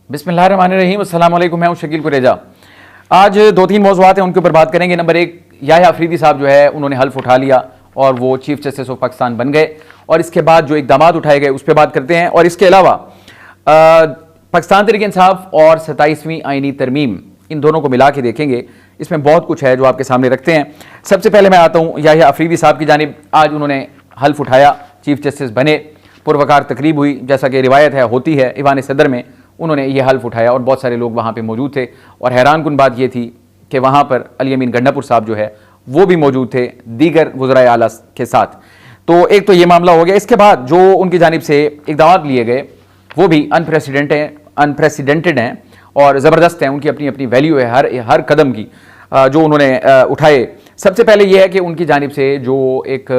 बिस्मिल्लाहिर्रहमानिर्रहीम, अस्सलाम वालेकुम। मैं हूं शकील कुरेजा। आज दो तीन मौज़ूआत हैं, उनके ऊपर बात करेंगे। नंबर एक, याह्या अफरीदी साहब जो है उन्होंने हल्फ उठा लिया और वो चीफ जस्टिस ऑफ पाकिस्तान बन गए, और इसके बाद जो इक़दामात उठाए गए उस पर बात करते हैं। और इसके अलावा पाकिस्तान तहरीक इंसाफ और 27वीं आईनी तरमीम, इन दोनों को मिला के देखेंगे। इसमें बहुत कुछ है जो आपके सामने रखते हैं। सबसे पहले मैं आता हूँ याह्या अफरीदी साहब की जानिब। आज उन्होंने हल्फ उठाया, चीफ जस्टिस बने, पुरवकार तकरीब हुई, जैसा कि रिवायत है होती है। ईवान सदर में उन्होंने ये हल्फ उठाया और बहुत सारे लोग वहाँ पे मौजूद थे। और हैरान कुन बात ये थी कि वहाँ पर अली अमीन गंडापुर साहब जो है वो भी मौजूद थे दीगर वज़राए आला के साथ। तो एक तो ये मामला हो गया। इसके बाद जो उनकी जानिब से इक़दामात लिए गए वो भी अनप्रेसिडेंटेड हैं और ज़बरदस्त हैं। उनकी अपनी अपनी वैल्यू है हर कदम की जो उन्होंने उठाए। सबसे पहले ये है कि उनकी जानिब से जो एक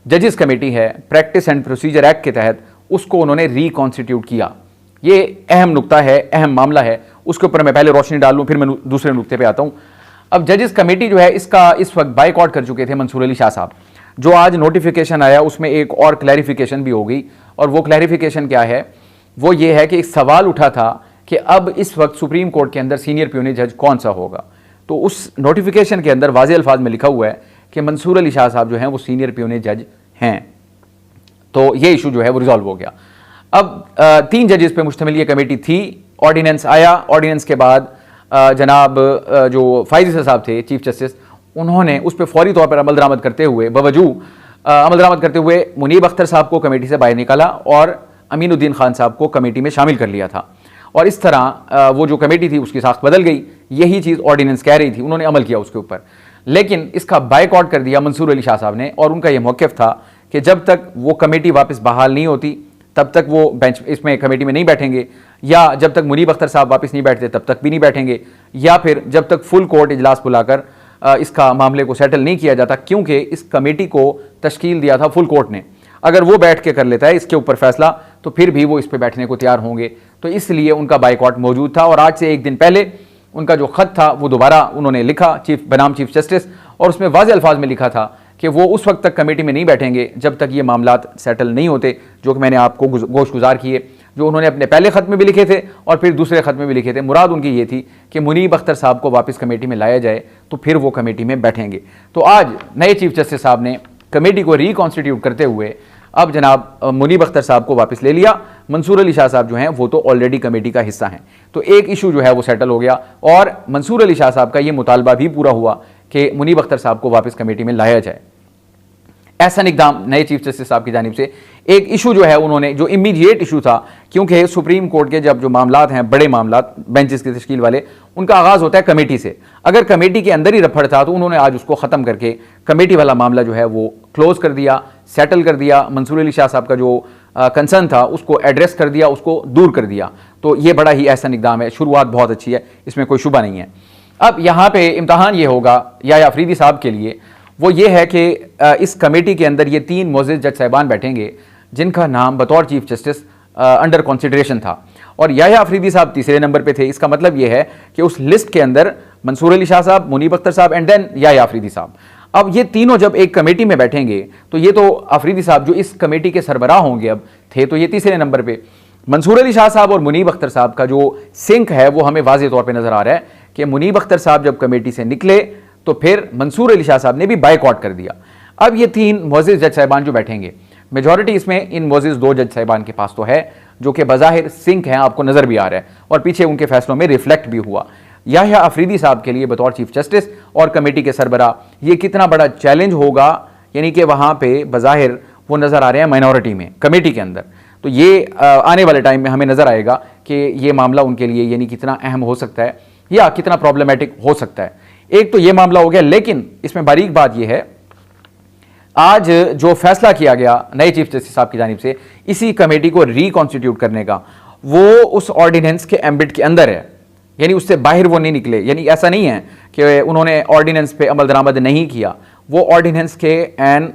जजेस कमेटी है प्रैक्टिस एंड प्रोसीजर एक्ट के तहत, उसको उन्होंने रिकॉन्स्टिट्यूट किया। ये अहम नुक्ता है, अहम मामला है, उसके ऊपर मैं पहले रोशनी डाल लूँ, फिर मैं दूसरे नुक्ते पे आता हूँ। अब जजेस कमेटी जो है इसका इस वक्त बाइकआउट कर चुके थे मंसूर अली शाह साहब। जो आज नोटिफिकेशन आया उसमें एक और क्लैरिफिकेशन भी हो गई, और वो क्लैरिफिकेशन क्या है, वो ये है कि एक सवाल उठा था कि अब इस वक्त सुप्रीम कोर्ट के अंदर सीनियर प्यूनी जज कौन सा होगा। तो उस नोटिफिकेशन के अंदर वाज़ेह अल्फाज में लिखा हुआ है कि मंसूर अली शाह साहब जो हैं वो सीनियर प्यूनी जज हैं। तो ये इशू जो है वो रिजॉल्व हो गया। अब 3 जजेस पे मुश्तमिल ये कमेटी थी। ऑर्डिनेंस आया, ऑर्डिनेंस के बाद जनाब जो फायज़ साहब थे चीफ जस्टिस, उन्होंने उस पर फौरी तौर पर अमल दरामद करते हुए मुनीब अख्तर साहब को कमेटी से बाहर निकाला और अमीनुद्दीन खान साहब को कमेटी में शामिल कर लिया था। और इस तरह वो जो कमेटी थी उसकी साख्त बदल गई। यही चीज़ ऑर्डिनेंस कह रही थी, उन्होंने अमल किया उसके ऊपर। लेकिन इसका बाइकआउट कर दिया मंसूर अली शाह साहब ने, और उनका यह मौक़िफ़ था कि जब तक वो कमेटी वापस बहाल नहीं होती तब तक वो बेंच इसमें कमेटी में नहीं बैठेंगे, या जब तक मुनीब अख्तर साहब वापस नहीं बैठते तब तक भी नहीं बैठेंगे, या फिर जब तक फुल कोर्ट इजलास बुलाकर इसका मामले को सेटल नहीं किया जाता। क्योंकि इस कमेटी को तश्कील दिया था फुल कोर्ट ने। अगर वो बैठ के कर लेता है इसके ऊपर फैसला तो फिर भी वो इस पर बैठने को तैयार होंगे। तो इसलिए उनका बाइकआउट मौजूद था। और आज से एक दिन पहले उनका जो ख़त था वो दोबारा उन्होंने लिखा बनाम चीफ जस्टिस, और उसमें वाज़ेह अल्फाज में लिखा था कि वो उस वक्त तक कमेटी में नहीं बैठेंगे जब तक ये मामलात सेटल नहीं होते, जो कि मैंने आपको गोशगुजार किए, जो उन्होंने अपने पहले ख़त में भी लिखे थे और फिर दूसरे ख़त में भी लिखे थे। मुराद उनकी ये थी कि मुनीब अख्तर साहब को वापस कमेटी में लाया जाए तो फिर वो कमेटी में बैठेंगे। तो आज नए चीफ जस्टिस साहब ने कमेटी को रिकॉन्स्टिट्यूट करते हुए अब जनाब मुनीब अख्तर साहब को वापस ले लिया। मंसूर अली शाह साहब जो हैं वो तो ऑलरेडी कमेटी का हिस्सा हैं। तो एक इशू जो है वो सेटल हो गया, और मंसूर अली शाह साहब का ये मुतालबा भी पूरा हुआ कि मुनीब अख्तर साहब को वापस कमेटी में लाया जाए। ऐसा इक़दाम नए चीफ जस्टिस साहब की जानिब से। एक इशू जो है उन्होंने, जो इमीडिएट इशू था, क्योंकि सुप्रीम कोर्ट के जब जो मामलात हैं, बड़े मामलात बेंचेस की तश्कील वाले, उनका आगाज़ होता है कमेटी से। अगर कमेटी के अंदर ही रफड़ था तो उन्होंने आज उसको ख़त्म करके कमेटी वाला मामला जो है वो क्लोज कर दिया, सेटल कर दिया। मंसूर अली शाह साहब का जो कंसर्न था उसको एड्रेस कर दिया, उसको दूर कर दिया। तो ये बड़ा ही ऐसा इक़दाम है, शुरुआत बहुत अच्छी है, इसमें कोई शुबा नहीं है। अब यहाँ पे इम्तहान ये होगा याह्या अफरीदी साहब के लिए, वो ये है कि इस कमेटी के अंदर ये 3 मोअज़्ज़िज़ जज साहिबान बैठेंगे जिनका नाम बतौर चीफ जस्टिस अंडर कंसिडरेशन था, और याह्या अफरीदी साहब तीसरे नंबर पे थे। इसका मतलब ये है कि उस लिस्ट के अंदर मंसूर अली शाह साहब, मुनीब अख्तर साहब एंड देन याह्या अफरीदी साहब। अब ये तीनों जब एक कमेटी में बैठेंगे तो ये तो अफरीदी साहब जो इस कमेटी के सरबराह होंगे अब थे, तो ये तीसरे नंबर पे। मंसूर अली शाह साहब और मुनीब अख्तर साहब का जो सिंक है वो हमें वाज़ेह तौर पर नज़र आ रहा है कि मुनीब अख्तर साहब जब कमेटी से निकले तो फिर मंसूर अली शाह साहब ने भी बाइकआउट कर दिया। अब ये 3 मुअज़्ज़िज़ जज साहिबान जो बैठेंगे, मेजॉरिटी इसमें इन मुअज़्ज़िज़ 2 जज साहिबान के पास तो है, जो कि बज़ाहिर सिंक हैं, आपको नज़र भी आ रहा है और पीछे उनके फैसलों में रिफ्लेक्ट भी हुआ। याह्या अफरीदी साहब के लिए बतौर चीफ जस्टिस और कमेटी के सरबराह ये कितना बड़ा चैलेंज होगा, यानी कि वहाँ पे बज़ाहिर वो नज़र आ रहे हैं माइनॉरिटी में कमेटी के अंदर। तो ये आने वाले टाइम में हमें नज़र आएगा कि ये मामला उनके लिए यानी कितना अहम हो सकता है या कितना प्रॉब्लमेटिक हो सकता है। एक तो ये मामला हो गया, लेकिन इसमें बारीक बात यह है, आज जो फैसला किया गया नए चीफ जस्टिस साहब की जानिब से इसी कमेटी को रिकॉन्स्टिट्यूट करने का, वो उस ऑर्डिनेंस के एम्बिट के अंदर है, यानी उससे बाहर वो नहीं निकले। यानी ऐसा नहीं है कि उन्होंने ऑर्डिनेंस पे अमल दरामद नहीं किया, वो ऑर्डिनेंस के एन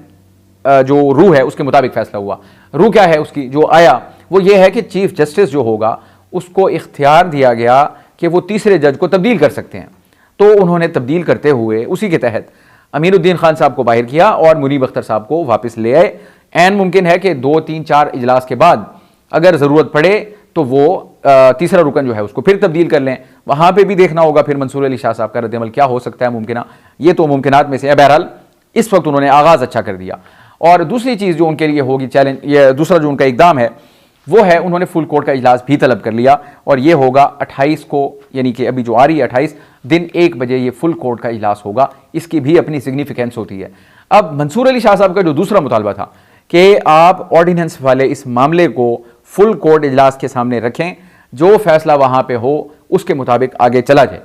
जो रूह है उसके मुताबिक फैसला हुआ। रूह क्या है उसकी, जो आया वो ये है कि चीफ जस्टिस जो होगा उसको इख्तियार दिया गया कि वो तीसरे जज को तब्दील कर सकते हैं। तो उन्होंने तब्दील करते हुए उसी के तहत अमीनुद्दीन खान साहब को बाहर किया और मुनीब अख्तर साहब को वापस ले आए। एन मुमकिन है कि 2, 3, 4 इजलास के बाद अगर ज़रूरत पड़े तो वो तीसरा रुकन जो है उसको फिर तब्दील कर लें। वहाँ पे भी देखना होगा फिर मंसूर अली शाह साहब का रद्दअमल क्या हो सकता है, मुमकिन ये तो मुमकिनात में से है। बहरहाल इस वक्त उन्होंने आगाज़ अच्छा कर दिया। और दूसरी चीज़ जो उनके लिए होगी चैलेंज, ये दूसरा जो उनका इकदाम है वो है उन्होंने फुल कोर्ट का इजलास भी तलब कर लिया, और ये होगा 28 को, यानी कि अभी जो आ रही है 28 दिन 1 बजे ये फुल कोर्ट का इजलास होगा। इसकी भी अपनी सिग्निफिकेंस होती है। अब मंसूर अली शाह साहब का जो दूसरा मुतालबा था कि आप ऑर्डिनेंस वाले इस मामले को फुल कोर्ट इजलास के सामने रखें, जो फैसला वहां पे हो उसके मुताबिक आगे चला जाए।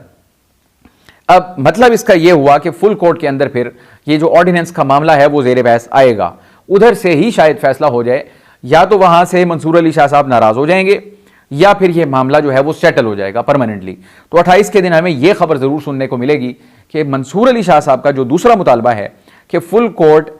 अब मतलब इसका यह हुआ कि फुल कोर्ट के अंदर फिर ये जो ऑर्डिनेंस का मामला है वो जेर बहस आएगा, उधर से ही शायद फैसला हो जाए, या तो वहां से मंसूर अली शाह साहब नाराज हो जाएंगे या फिर यह मामला जो है वो सेटल हो जाएगा परमानेंटली। तो 28 के दिन हमें यह खबर जरूर सुनने को मिलेगी कि मंसूर अली शाह साहब का जो दूसरा मुतालबा है कि फुल कोर्ट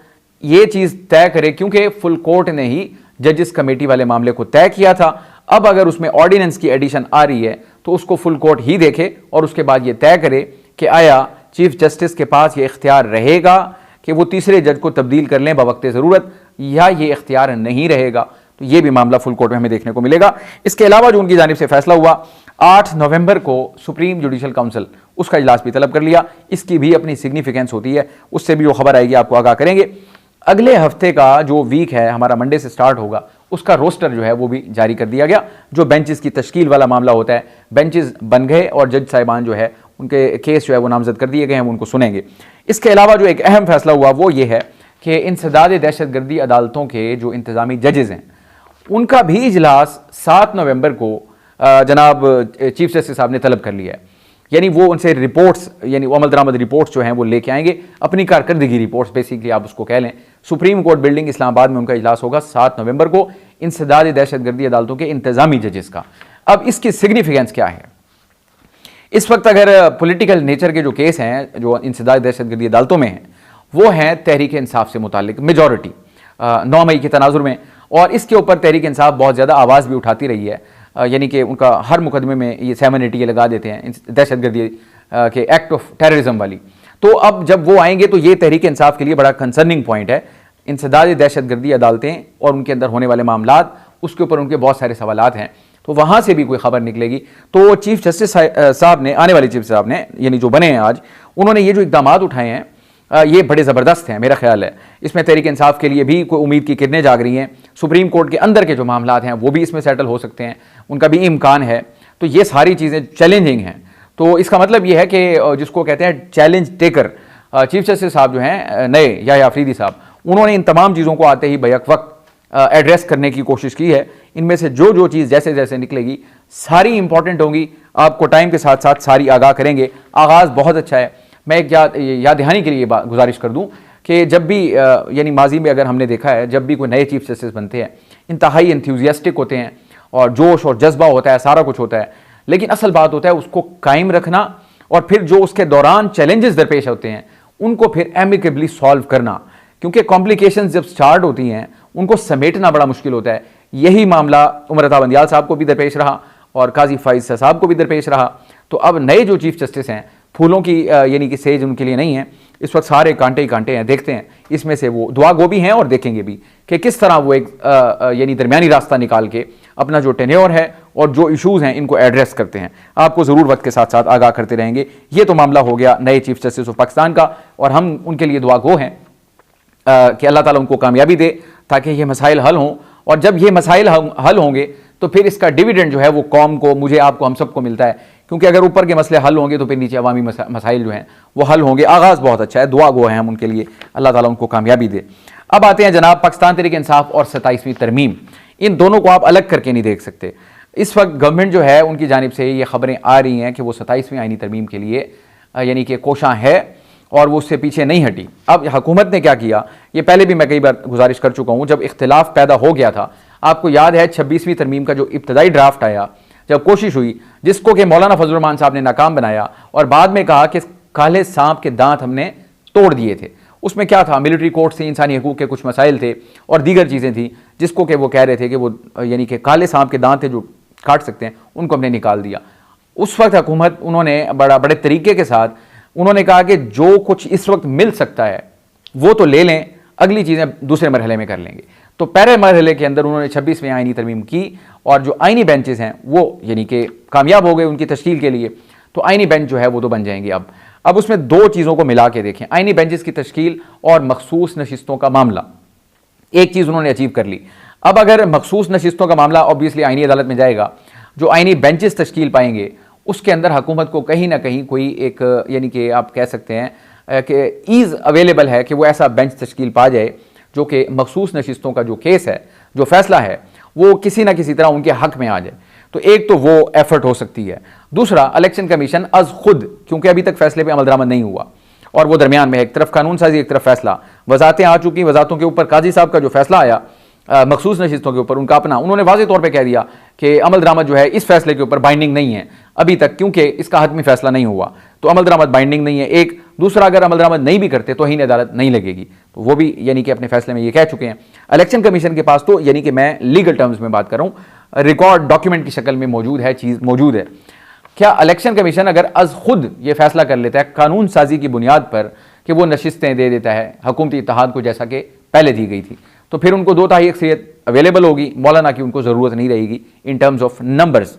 ये चीज तय करे, क्योंकि फुल कोर्ट ने ही जजेस कमेटी वाले मामले को तय किया था। अब अगर उसमें ऑर्डिनेंस की एडिशन आ रही है तो उसको फुल कोर्ट ही देखे और उसके बाद ये तय करे कि आया चीफ जस्टिस के पास ये इख्तियार रहेगा कि वो तीसरे जज को तब्दील कर लें बवक्त ज़रूरत, या ये इख्तियार नहीं रहेगा। तो ये भी मामला फुल कोर्ट में हमें देखने को मिलेगा। इसके अलावा जो उनकी जानिब से फैसला हुआ 8 नवंबर को सुप्रीम जुडिशल काउंसिल उसका इजलास भी तलब कर लिया। इसकी भी अपनी सिग्निफिकेंस होती है, उससे भी जो खबर आएगी आपको आगाह करेंगे। अगले हफ्ते का जो वीक है हमारा मंडे से स्टार्ट होगा, उसका रोस्टर जो है वो भी जारी कर दिया गया। जो बेंचेस की तश्कील वाला मामला होता है, बेंचेस बन गए और जज साहिबान जो है उनके केस जो है वो नामजद कर दिए गए हैं, उनको सुनेंगे। इसके अलावा जो एक अहम फैसला हुआ वो ये है कि इंसदाद दहशतगर्दी अदालतों के जो इंतजामी जजेस हैं उनका भी इजलास 7 नवंबर को जनाब चीफ जस्टिस साहब ने तलब कर लिया है। यानी वो उनसे रिपोर्ट्स, यानी अमल दरामद रिपोर्ट्स जो हैं वो लेके आएंगे, अपनी कारकर्दगी रिपोर्ट्स बेसिकली आप उसको कह लें। सुप्रीम कोर्ट बिल्डिंग इस्लामाबाद में उनका इजलास होगा 7 नवंबर को, इंसदाद दहशतगर्दी अदालतों के इंतजामी जजेस का। अब इसकी सिग्निफिकेंस क्या है? इस वक्त अगर पॉलिटिकल नेचर के जो केस हैं जो इंसदाद दहशतगर्दी अदालतों में हैं वो हैं तहरीक इंसाफ से मुतालिक मेजॉरिटी 9 मई के तनाजुर में, और इसके ऊपर तहरीक इंसाफ बहुत ज़्यादा आवाज़ भी उठाती रही है। यानी कि उनका हर मुकदमे में ये 780 लगा देते हैं दहशतगर्दी के एक्ट ऑफ टेररिज्म वाली। तो अब जब वो आएंगे तो ये तहरीक इंसाफ के लिए बड़ा कंसर्निंग पॉइंट है। इंसदाद दहशतगर्दी अदालतें और उनके अंदर होने वाले मामलात, उसके ऊपर उनके बहुत सारे सवालात हैं, तो वहाँ से भी कोई खबर निकलेगी। तो चीफ जस्टिस साहब ने, आने वाले चीफ साहब ने, यानी जो बने हैं आज, उन्होंने ये जो इकदाम उठाए हैं ये बड़े ज़बरदस्त हैं मेरा ख्याल है। इसमें तहरीक इंसाफ के लिए भी कोई उम्मीद की किरणें जाग रही हैं। सुप्रीम कोर्ट के अंदर के जो मामलात हैं वो भी इसमें सेटल हो सकते हैं, उनका भी इम्कान है। तो ये सारी चीज़ें चैलेंजिंग हैं। तो इसका मतलब ये है कि जिसको कहते हैं चैलेंज टेकर, चीफ जस्टिस साहब जो हैं नए या अफरीदी साहब, उन्होंने इन तमाम चीज़ों को आते ही बैक वक्त एड्रेस करने की कोशिश की है। इनमें से जो जो चीज़ जैसे जैसे निकलेगी सारी इंपॉर्टेंट होंगी, आपको टाइम के साथ साथ सारी आगाह करेंगे। आगाज़ बहुत अच्छा है। मैं एक याद दहानी के लिए गुजारिश कर दूं कि जब भी यानी माजी में अगर हमने देखा है, जब भी कोई नए चीफ जस्टिस बनते हैं इंतहाई एंथुजियास्टिक होते हैं और जोश और जज्बा होता है, सारा कुछ होता है, लेकिन असल बात होता है उसको कायम रखना और फिर जो उसके दौरान चैलेंजेस दरपेश होते हैं उनको फिर एमिकेबली सॉल्व करना, क्योंकि कॉम्प्लिकेशंस जब स्टार्ट होती हैं उनको समेटना बड़ा मुश्किल होता है। यही मामला उमर अता बंदियाल साहब को भी दरपेश रहा और काजी फाइज साहब को भी दरपेश रहा। तो अब नए जो चीफ जस्टिस हैं, फूलों की यानी कि सेज उनके लिए नहीं है, इस वक्त सारे कांटे ही कांटे हैं। देखते हैं इसमें से वो दुआ गो भी हैं और देखेंगे भी कि किस तरह वो एक यानी दरमियानी रास्ता निकाल के अपना जो टेन्योर है और जो इशूज़ हैं इनको एड्रेस करते हैं। आपको ज़रूर वक्त के साथ साथ आगाह करते रहेंगे। ये तो मामला हो गया नए चीफ जस्टिस ऑफ पाकिस्तान का, और हम उनके लिए दुआ गो हैं कि अल्लाह ताला उनको कामयाबी दे ताकि ये मसाइल हल हों, और जब ये मसाइल हल होंगे तो फिर इसका डिविडेंड जो है वो कौम को, मुझे, आपको, हम सबको मिलता है, क्योंकि अगर ऊपर के मसले हल होंगे तो फिर नीचे अवामी मसाइल जो हैं वो हल होंगे। आगाज़ बहुत अच्छा है, दुआ गो हैं हम उनके लिए, अल्लाह ताला उनको कामयाबी दे। अब आते हैं जनाब पाकिस्तान तहरीक इंसाफ और 27वीं तरमीम, इन दोनों को आप अलग करके नहीं देख सकते। इस वक्त गवर्नमेंट जो है उनकी जानिब से ये खबरें आ रही हैं कि वो 27वीं आईनी तरमीम के लिए यानी कि कोशां है और वो उससे पीछे नहीं हटी। अब हुकूमत ने क्या किया, ये पहले भी मैं कई बार गुजारिश कर चुका हूँ, जब इख्तिलाफ पैदा हो गया था, आपको याद है 26वीं तरमीम का जो इब्तदाई ड्राफ्ट आया, जब कोशिश हुई, जिसको कि मौलाना फजल रहमान साहब ने नाकाम बनाया और बाद में कहा कि काले सांप के दांत हमने तोड़ दिए थे। उसमें क्या था, मिलिट्री कोर्ट से इंसानी हकूक़ के कुछ मसाइल थे और दीगर चीज़ें थी जिसको कि वो कह रहे थे कि वो यानी कि काले सांप के दांत थे जो काट सकते हैं, उनको हमने निकाल दिया। उस वक्त हुकूमत उन्होंने बड़े तरीके के साथ उन्होंने कहा कि जो कुछ इस वक्त मिल सकता है वो तो ले लें, अगली चीज़ें दूसरे मरहले में कर लेंगे। तो पहले मरहले के अंदर उन्होंने 26वीं आईनी तरमीम की और जो आइनी बेंचेस हैं वो यानी कि कामयाब हो गए उनकी तश्कील के लिए, तो आइनी बेंच जो है वो तो बन जाएंगे। अब उसमें दो चीज़ों को मिला के देखें, आइनी बेंचेस की तश्कील और मखसूस नशिस्तों का मामला। एक चीज़ उन्होंने अचीव कर ली। अब अगर मखसूस नशिस्तों का मामला ऑब्वियसली आइनी अदालत में जाएगा, जो आइनी बेंचेस तश्कील पाएंगे उसके अंदर हुकूमत को कहीं ना कहीं कोई एक यानी कि आप कह सकते हैं कि ईज़ अवेलेबल है कि वो ऐसा बेंच तश्कील पा जाए जो कि मखसूस नशिस्तों का जो केस है, जो फैसला है, वो किसी ना किसी तरह उनके हक में आ जाए। तो एक तो वो एफर्ट हो सकती है। दूसरा, इलेक्शन कमीशन अज खुद, क्योंकि अभी तक फैसले पे अमल दरामद नहीं हुआ और वो दरमियान में, एक तरफ कानून साजी एक तरफ फैसला, वजातें आ चुकी, वजातों के ऊपर काजी साहब का जो फैसला आया मखसूस नशिस्तों के ऊपर उनका अपना, उन्होंने वाज़ेह तौर पे कह दिया कि अमल दरामद जो है इस फैसले के ऊपर बाइंडिंग नहीं है अभी तक, क्योंकि इसका हतमी फैसला नहीं हुआ, तो अमल दरामद बाइंडिंग नहीं है। एक दूसरा, अगर अमल दरामद नहीं भी करते तो आईनी अदालत नहीं लगेगी, तो वो भी यानी कि अपने फैसले में ये कह चुके हैं। इलेक्शन कमीशन के पास तो यानी कि मैं लीगल टर्म्स में बात कर रहा हूँ, रिकॉर्ड डॉक्यूमेंट की शक्ल में मौजूद है, चीज़ मौजूद है। क्या इलेक्शन कमीशन अगर अज खुद ये फैसला कर लेता है कानून साजी की बुनियाद पर कि वो नशिस्तें दे देता है हुकूमती इत्तेहाद को, जैसा कि पहले दी गई थी, तो फिर उनको 2/3 अक्सरियत अवेलेबल होगी, मौलाना की उनको ज़रूरत नहीं रहेगी इन टर्म्स ऑफ नंबर्स,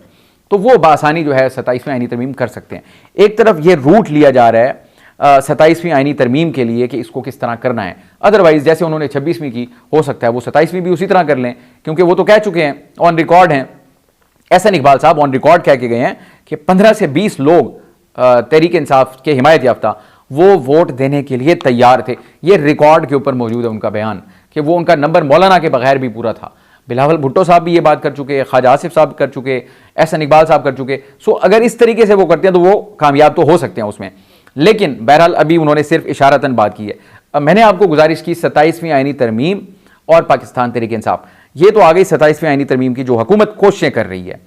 तो वो बासानी जो है 27वीं आईनी तरमीम कर सकते हैं। एक तरफ ये रूट लिया जा रहा है 27वीं आईनी तरमीम के लिए कि इसको किस तरह करना है, अदरवाइज जैसे उन्होंने 26वीं की, हो सकता है वो 27वीं भी उसी तरह कर लें, क्योंकि वो तो कह चुके हैं, ऑन रिकॉर्ड हैं, एहसन इकबाल साहब ऑन रिकॉर्ड कह के गए हैं कि 15 से 20 लोग तहरीक इंसाफ के हिमायत याफ्ता वो वोट देने के लिए तैयार थे। ये रिकॉर्ड के ऊपर मौजूद है उनका बयान कि वो उनका नंबर मौलाना के बगैर भी पूरा था। बिलावल भुट्टो साहब भी ये बात कर चुके, ख्वाजा आसिफ साहब कर चुके, एहसन इकबाल साहब कर चुके। सो अगर इस तरीके से वो करते हैं तो वो कामयाब तो हो सकते हैं उसमें, लेकिन बहरहाल अभी उन्होंने सिर्फ इशारतन बात की है। अब मैंने आपको गुजारिश की 27वीं आईनी तरमीम और पाकिस्तान तहरीक इंसाफ, ये तो आ गई 27वीं आईनी तरमीम की जो हुकूमत कोशिशें कर रही है।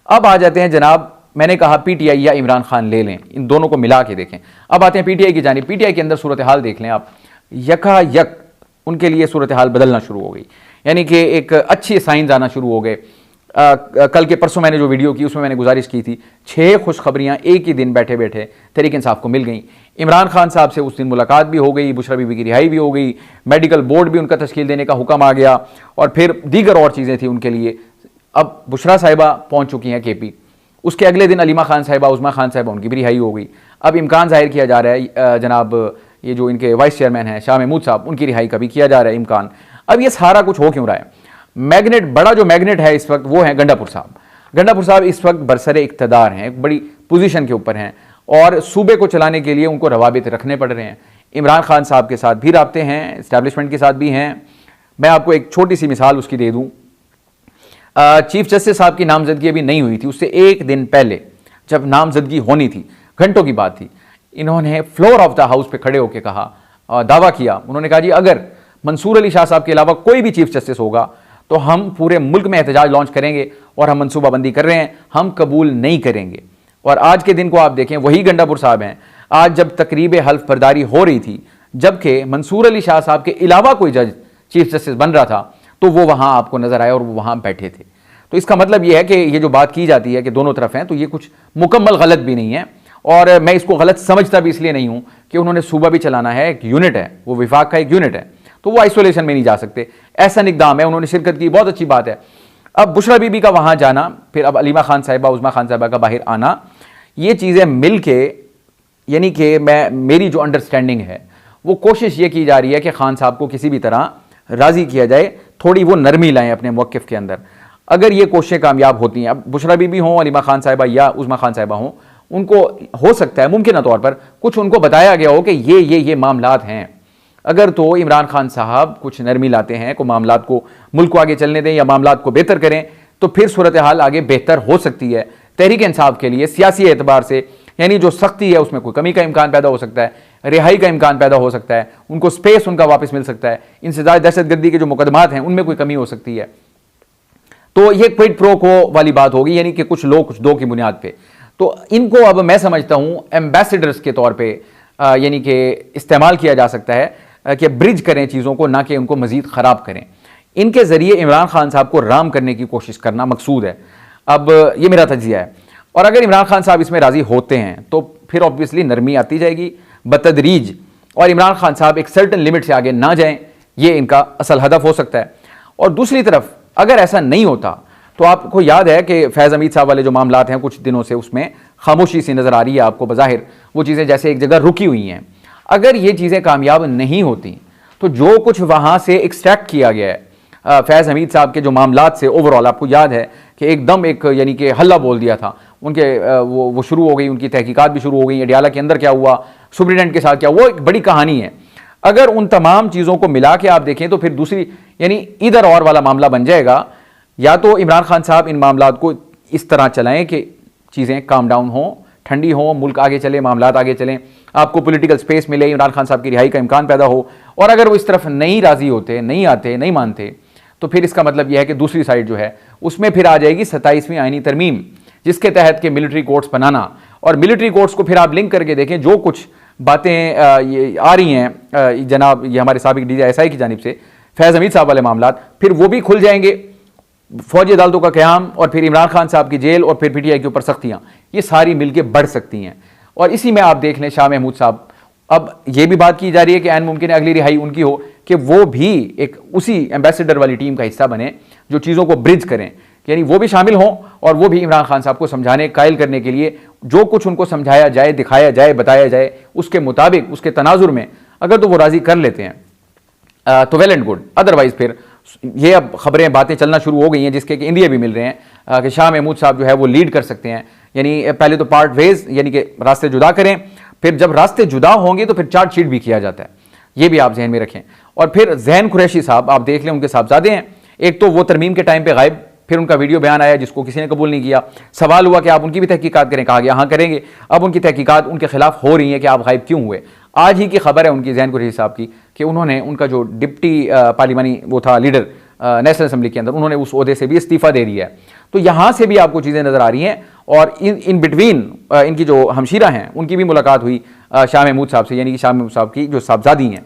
अब आ जाते हैं जनाब, मैंने कहा पीटीआई या इमरान खान ले लें, इन दोनों को मिला के देखें। अब आते हैं पीटीआई की जानिब। पीटीआई के अंदर सूरत हाल देख लें आप, यकायक उनके लिए सूरत हाल बदलना शुरू हो गई, यानी कि एक अच्छे साइंस आना शुरू हो गए। कल के परसों मैंने जो वीडियो की उसमें मैंने गुजारिश की थी, 6 खुशखबरियाँ एक ही दिन बैठे बैठे तहरीक इंसाफ को मिल गई। इमरान खान साहब से उस दिन मुलाकात भी हो गई, बुशरा बीबी की रिहाई भी हो गई, मेडिकल बोर्ड भी उनका तश्कील देने का हुक्म आ गया, और फिर दीगर और चीज़ें थी उनके लिए। अब बुशरा साहिबा पहुँच चुकी हैं केपी, उसके अगले दिन अलीमा खान साहिबा, उज़मा खान साहिबा, उनकी भी रिहाई हो गई। अब इम्कान जाहिर किया जा रहा है जनाब ये जो इनके वाइस चेयरमैन हैं शाह महमूद साहब, उनकी रिहाई का भी किया जा रहा है इम्कान। अब ये सारा कुछ हो क्यों रहा है? मैग्नेट, बड़ा जो मैग्नेट है इस वक्त वो है गंडापुर साहब। गंडापुर साहब इस वक्त बरसरे इक़्तिदार हैं, एक बड़ी पोजीशन के ऊपर हैं, और सूबे को चलाने के लिए उनको रवाबित रखने पड़ रहे हैं। इमरान खान साहब के साथ भी राब्ते हैं, इस्टेब्लिशमेंट के साथ भी हैं। मैं आपको एक छोटी सी मिसाल उसकी दे दूँ। चीफ जस्टिस साहब की नामजदगी अभी नहीं हुई थी, उससे एक दिन पहले जब नामजदगी होनी थी, घंटों की बात थी, इन्होंने फ्लोर ऑफ द हाउस पे खड़े होकर कहा, दावा किया, उन्होंने कहा जी अगर मंसूर अली शाह साहब के अलावा कोई भी चीफ जस्टिस होगा तो हम पूरे मुल्क में एहतजाज लॉन्च करेंगे, और हम मनसूबाबंदी कर रहे हैं, हम कबूल नहीं करेंगे। और आज के दिन को आप देखें, वही गंडापुर साहब हैं। आज जब तकरीब हल्फ बर्दारी हो रही थी, जबकि मंसूर अली शाह साहब के अलावा कोई जज चीफ जस्टिस बन रहा था, तो वो वहाँ आपको नजर आए और वो वहाँ बैठे थे। तो इसका मतलब ये है कि ये जो बात की जाती है कि दोनों तरफ हैं, तो ये कुछ मुकम्मल गलत भी नहीं है, और मैं इसको गलत समझता भी इसलिए नहीं हूँ कि उन्होंने सूबा भी चलाना है, एक यूनिट है, वो विफाक का एक यूनिट है, तो वो आइसोलेशन में नहीं जा सकते। ऐसा इक़दाम है, उन्होंने शिरकत की, बहुत अच्छी बात है। अब बुशरा बीबी का वहाँ जाना, फिर अब अलीमा खान साहिबा, उज़मा खान साहिबा का बाहर आना, ये चीज़ें मिल के, यानी कि मेरी जो अंडरस्टैंडिंग है वो कोशिश ये की जा रही है कि खान साहब को किसी भी तरह राज़ी किया जाए, थोड़ी वो नरमी लाएँ अपने मौक़िफ़ के अंदर। अगर ये कोशिशें कामयाब होती हैं, अब बुशरा बीबी हों, अलीमा खान साहिबा या उज़मा खान साहिबा हों, उनको हो सकता है मुमकिन तौर पर कुछ उनको बताया गया हो कि ये मामलात हैं। अगर तो इमरान खान साहब कुछ नरमी लाते हैं, को मामलात को, मुल्क को आगे चलने दें या मामलात को बेहतर करें, तो फिर सूरत हाल आगे बेहतर हो सकती है तहरीक इंसाफ के लिए सियासी एतबार से। यानी जो सख्ती है उसमें कोई कमी का इम्कान पैदा हो सकता है, रिहाई का इम्कान पैदा हो सकता है, उनको स्पेस उनका वापस मिल सकता है, इंसदाद दहशतगर्दी के जो मुकदमात हैं उनमें कोई कमी हो सकती है। तो ये क्विड प्रो को वाली बात होगी, यानी कि कुछ लोग कुछ दो की बुनियाद पे। तो इनको अब मैं समझता हूँ एम्बेसडर्स के तौर पे यानी कि इस्तेमाल किया जा सकता है कि ब्रिज करें चीज़ों को, ना कि उनको मज़ीद ख़राब करें। इनके ज़रिए इमरान खान साहब को राम करने की कोशिश करना मकसूद है। अब ये मेरा तजिया है, और अगर इमरान खान साहब इसमें राज़ी होते हैं तो फिर ऑब्वियसली नरमी आती जाएगी बतदरीज, और इमरान खान साहब एक सर्टन लिमिट से आगे ना जाएं, ये इनका असल हदफ हो सकता है। और दूसरी तरफ अगर ऐसा नहीं होता तो आपको याद है कि फैज़ हमीद साहब वाले जो मामलात हैं कुछ दिनों से, उसमें खामोशी सी नज़र आ रही है आपको, बज़ाहिर वो चीज़ें जैसे एक जगह रुकी हुई हैं। अगर ये चीज़ें कामयाब नहीं होती तो जो कुछ वहाँ से एक्सट्रैक्ट किया गया है फैज़ हमीद साहब के जो मामलात से ओवरऑल, आपको याद है कि एकदम एक यानी कि हल्ला बोल दिया था उनके, वो शुरू हो गई, उनकी तहकीकात भी शुरू हो गई, अडियाला के अंदर क्या हुआ, सुप्रीटेंडेंट के साथ क्या, वो एक बड़ी कहानी है। अगर उन तमाम चीज़ों को मिला के आप देखें तो फिर दूसरी यानी इधर और वाला मामला बन जाएगा। या तो इमरान खान साहब इन मामलात को इस तरह चलाएं कि चीज़ें काम डाउन हों, ठंडी हो, मुल्क आगे चले, मामलात आगे चलें, आपको पॉलिटिकल स्पेस मिले, इमरान खान साहब की रिहाई का इम्कान पैदा हो। और अगर वो इस तरफ नहीं राज़ी होते, नहीं आते, नहीं मानते, तो फिर इसका मतलब यह है कि दूसरी साइड जो है उसमें फिर आ जाएगी 27वीं आईनी तरमीम, जिसके तहत के मिलिट्री कोर्ट्स बनाना। और मिलिट्री कोर्ट्स को फिर आप लिंक करके देखें, जो कुछ बातें ये आ रही हैं जनाब ये हमारे साबिक DGI की जानिब से फैज़ हमीद साहब वाले मामलात, फिर वो भी खुल जाएंगे, फौजी अदालतों का क़याम, और फिर इमरान खान साहब की जेल, और फिर PTI के ऊपर सख्तियाँ, ये सारी मिलके बढ़ सकती हैं। और इसी में आप देख लें शाह महमूद साहब, अब ये भी बात की जा रही है कि ऐन मुमकिन है अगली रिहाई उनकी हो, कि वो भी एक उसी एम्बेसडर वाली टीम का हिस्सा बने जो चीज़ों को ब्रिज करें, यानी वो भी शामिल हों और वो भी इमरान खान साहब को समझाने, कायल करने के लिए जो कुछ उनको समझाया जाए, दिखाया जाए, बताया जाए, उसके मुताबिक, उसके तनाजुर में अगर तो वो राज़ी कर लेते हैं तो वेल एंड गुड। अदरवाइज फिर ये अब खबरें, बातें चलना शुरू हो गई हैं जिसके कि इंडिया भी मिल रहे हैं कि शाह महमूद साहब जो है वो लीड कर सकते हैं। यानी पहले तो पार्ट वेज यानी कि रास्ते जुदा करें, फिर जब रास्ते जुदा होंगे तो फिर चार्जशीट भी किया जाता है, ये भी आप जहन में रखें। और फिर ज़हन कुरैशी साहब आप देख लें, उनके साहबजादे हैं, एक तो वो तरमीम के टाइम पे गायब, फिर उनका वीडियो बयान आया जिसको किसी ने कबूल नहीं किया, सवाल हुआ कि आप उनकी भी तहकीकात करें, कहा गया हाँ करेंगे। अब उनकी तहकीकात उनके खिलाफ हो रही है कि आप गायब क्यों हुए। आज ही की खबर है उनकी, ज़हन कुरैशी साहब की, कि उन्होंने उनका जो डिप्टी पार्लिमानी वो था लीडर नेशनल असम्बली के अंदर, उन्होंने उस ओहदे से भी इस्तीफ़ा दे दिया है। तो यहाँ से भी आपको चीज़ें नज़र आ रही हैं। और इन बिटवीन इनकी जो हमशीरा हैं उनकी भी मुलाकात हुई शाह महमूद साहब से, यानी कि शाह महमूद साहब की जो साहबजादी हैं।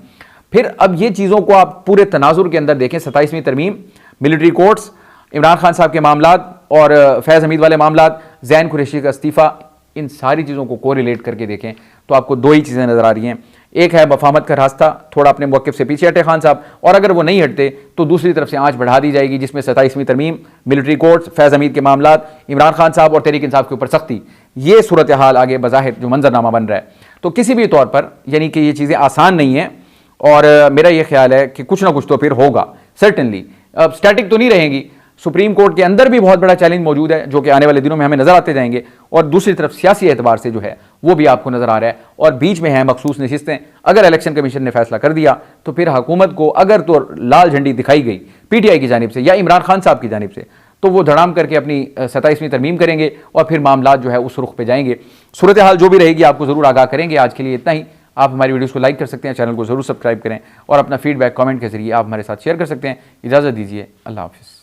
फिर अब ये चीज़ों को आप पूरे तनाजुर के अंदर देखें, 27वीं तरमीम, मिलिट्री कोर्ट्स, इमरान खान साहब के मामलात और फैज़ हमीद वाले मामलात, ज़ैन कुरैशी का इस्तीफ़ा, इन सारी चीज़ों को कोरिलेट करके देखें तो आपको दो ही चीज़ें नज़र आ रही हैं। एक है मफाहमत का रास्ता, थोड़ा अपने मौक़िफ़ से पीछे हटे खान साहब, और अगर वो नहीं हटते तो दूसरी तरफ से आंच बढ़ा दी जाएगी, जिसमें 27वीं तरमीम, मिलिट्री कोर्ट्स, फैज़ हमीद के मामलात, इमरान खान साहब और तहरीक इंसाफ के ऊपर सख्ती, ये सूरत हाल आगे बज़ाहिर जो मंजरनामा बन रहा है। तो किसी भी तौर पर यानी कि ये चीज़ें आसान नहीं हैं, और मेरा ये ख्याल है कि कुछ ना कुछ तो फिर होगा सर्टनली। अब स्टैटिक तो नहीं रहेंगी, सुप्रीम कोर्ट के अंदर भी बहुत बड़ा चैलेंज मौजूद है जो कि आने वाले दिनों में हमें नजर आते जाएंगे, और दूसरी तरफ सियासी एतबार से जो है वो भी आपको नजर आ रहा है। और बीच में है मखसूस नशिस्तें, अगर इलेक्शन कमीशन ने फैसला कर दिया तो फिर हुकूमत को अगर तो लाल झंडी दिखाई गई PTI की जानिब से या इमरान खान साहब की जानिब से, तो वो धड़ाम करके अपनी 27वीं तरमीम करेंगे और फिर मामला जो है उस रुख पे जाएंगे। सूरत हाल जो भी रहेगी आपको ज़रूर आगाह करेंगे। आज के लिए इतना ही। आप हमारी वीडियोस को लाइक कर सकते हैं, चैनल को ज़रूर सब्सक्राइब करें, और अपना फीडबैक कमेंट के जरिए आप हमारे साथ शेयर कर सकते हैं। इजाज़त दीजिए, अल्लाह हाफ़िज़।